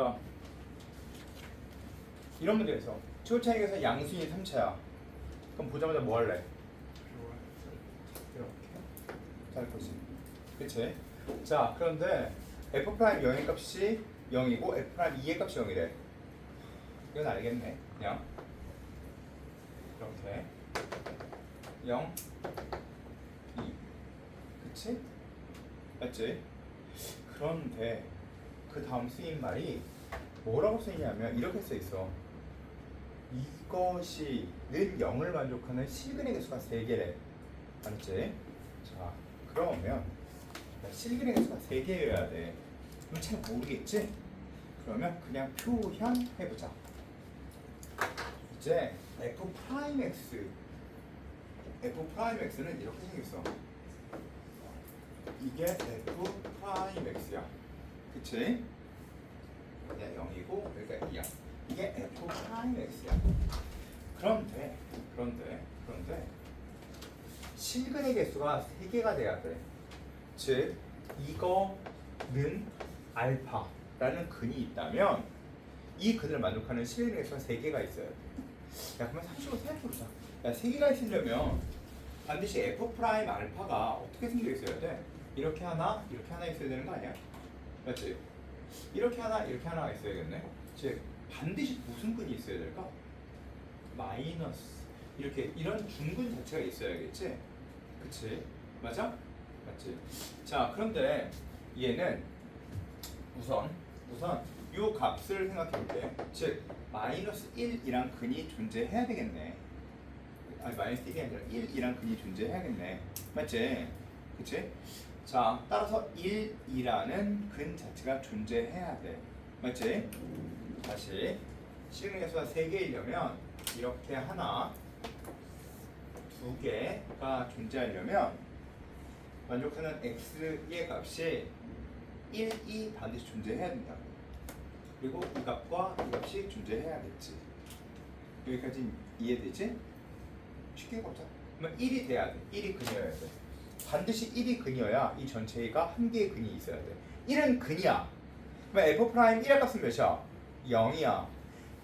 자, 이런 문제에서 최고차익에서 양수인 3차야. 그럼 보자마자 뭐 할래? 이렇게 잘 거지. 그치? 자, 그런데 f' 0의 값이 0이고 f' 2의 값이 0이래. 이건 알겠네. 그냥 이렇게 0, 2. 그치? 맞지? 그런데 그 다음 쓰인 말이 뭐라고 쓰이냐면 이렇게 써 있어. 이것이 는 0을 만족하는 실근의 개수가 3개래. 맞지? 자, 그러면 실근의 개수가 3개여야 돼. 그럼 잘 모르겠지? 그러면 그냥 표현해보자. 이제 f'x는 이렇게 생겼어. 이게 f'x야. 그치? 여기가 0이고 여기가 2야. 이게 f'x야. 그런데 실근의 개수가 3개가 돼야 돼. 즉 이거는 알파라는 근이 있다면 이 근을 만족하는 실근의 개수가 3개가 있어야 돼. 야, 그러면 상식으로 생각해보자. 야, 3개가 있으려면 반드시 f' 알파가 어떻게 생겨 있어야 돼? 이렇게 하나 있어야 되는 거 아니야? 맞지? 이렇게 하나가 있어야겠네. 즉 반드시 무슨 근이 있어야 될까? 마이너스 이렇게 이런 중근 자체가 있어야겠지? 그치? 맞아? 맞지? 자, 그런데 얘는 우선 요 값을 생각해 볼게. 즉 마이너스 1이란 근이 존재해야 되겠네. 아니 마이너스 1이 아니라 1이란 근이 존재해야겠네. 맞지? 그치? 자, 따라서 1이라는 근 자체가 존재해야 돼. 맞지? 다시 실근의 개수가 3개이려면 이렇게 하나, 2개가 존재하려면 만족하는 x의 값이 1, 2 반드시 존재해야 된다. 그리고 이 값과 이 값이 존재해야겠지. 여기까지 이해되지? 쉽게 보자. 그러면 1이 돼야 돼. 1이 근이어야 돼. 반드시 1이 근이어야 이 전체가 한 개의 근이 있어야 돼. 1은 근이야. 그러면 f' 1의 값은 몇이야? 0이야.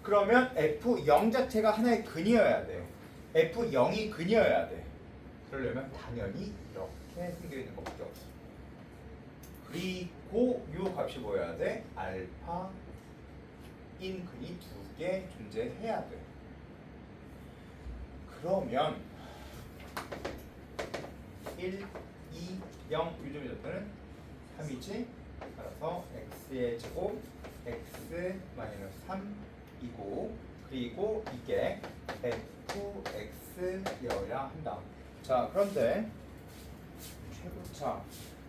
그러면 f0 자체가 하나의 근이어야 돼. f0이 근이어야 돼. 그러려면 당연히 이렇게 생겨있는 것밖에 없어. 그리고 이 값이 뭐여야 돼? 알파인 근이 2개 존재해야 돼. 그러면 1, 2, 0 요점의 접근은 3이지? 따라서 x의 제곱 x-3이고 그리고 이게 fx여야 한다. 자, 그런데 최고차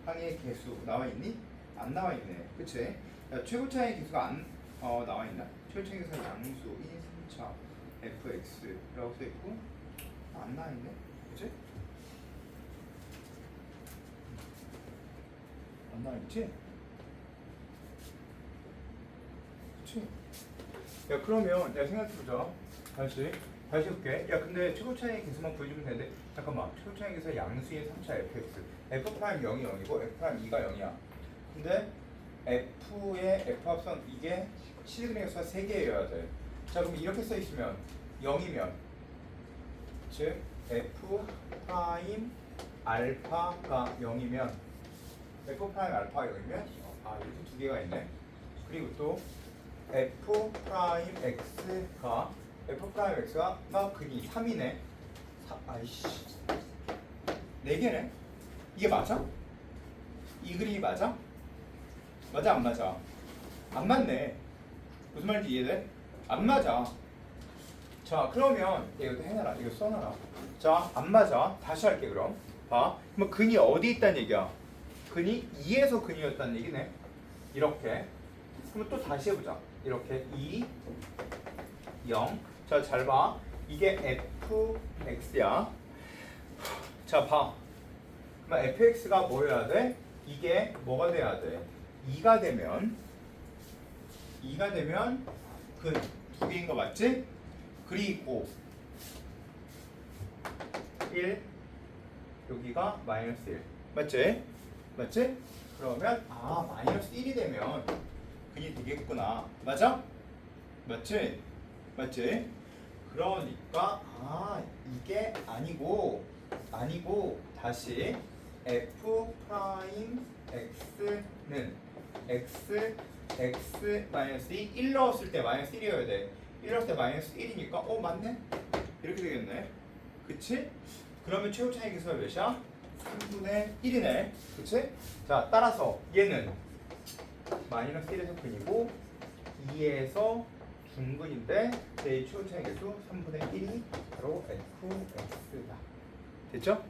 항의 개수 나와 있니? 안 나와 있네. 그치? 야, 최고차의 개수가 안 나와 있나? 최고차의 개수가 양수인 3차 fx라고 써 있고 안 나와 있네. 그치? 안 나와 있지? 그치? 야, 그러면 내가 생각해보자. 다시 볼게. 야, 근데 최고차의 개수만 보여주면 되는데 잠깐만. 최고차의 개수가 양수인 3차 fx f' 0이 0이고 f' 2가 0이야. 근데 f의 f 합선 이게 실근의 개수가 3개여야 돼. 자, 그럼 이렇게 써있으면 0이면 즉 f' 알파가 0이면 f' 알파가 0이면 이렇게 두 개가 있네. 그리고 또 f' x가 근이 3이네. 아이씨 4개네. 이게 맞아? 이 그림이 맞아? 맞아 안 맞아? 안 맞네. 무슨 말인지 이해돼? 안 맞아. 자, 그러면 이것도 해놔라. 이거 써놔라. 자, 안 맞아. 다시 할게. 그럼 봐. 그럼 근이 어디 있다는 얘기야? 근이 2에서 근이었다는 얘기네. 이렇게. 그럼 또 다시 해보자. 이렇게 2, 0. 자, 잘 봐. 이게 fx야. 자, 봐. 그럼 fx가 뭐여야 돼? 이게 뭐가 돼야 돼? 2가 되면 근 2개인 거 맞지? 그리고 1 여기가 마이너스 1 맞지? 그러면 마이너스 1이 되면 근이 되겠구나. 맞아? 맞지? 맞지? 그러니까 이게 아니고 다시 f 프라임 x는 x 마이너스 1 넣었을 때 마이너스 1이어야 돼. 1 넣었을 때 마이너스 1이니까 맞네? 이렇게 되겠네. 그치? 그러면 최후 차이 계수가 몇이야? 3분의 1이네. 그치? 자, 따라서 얘는 마이너스 1에서 근이고 2에서 중근인데 제 최후 차이 계수 3분의 1이 바로 fx다. 됐죠?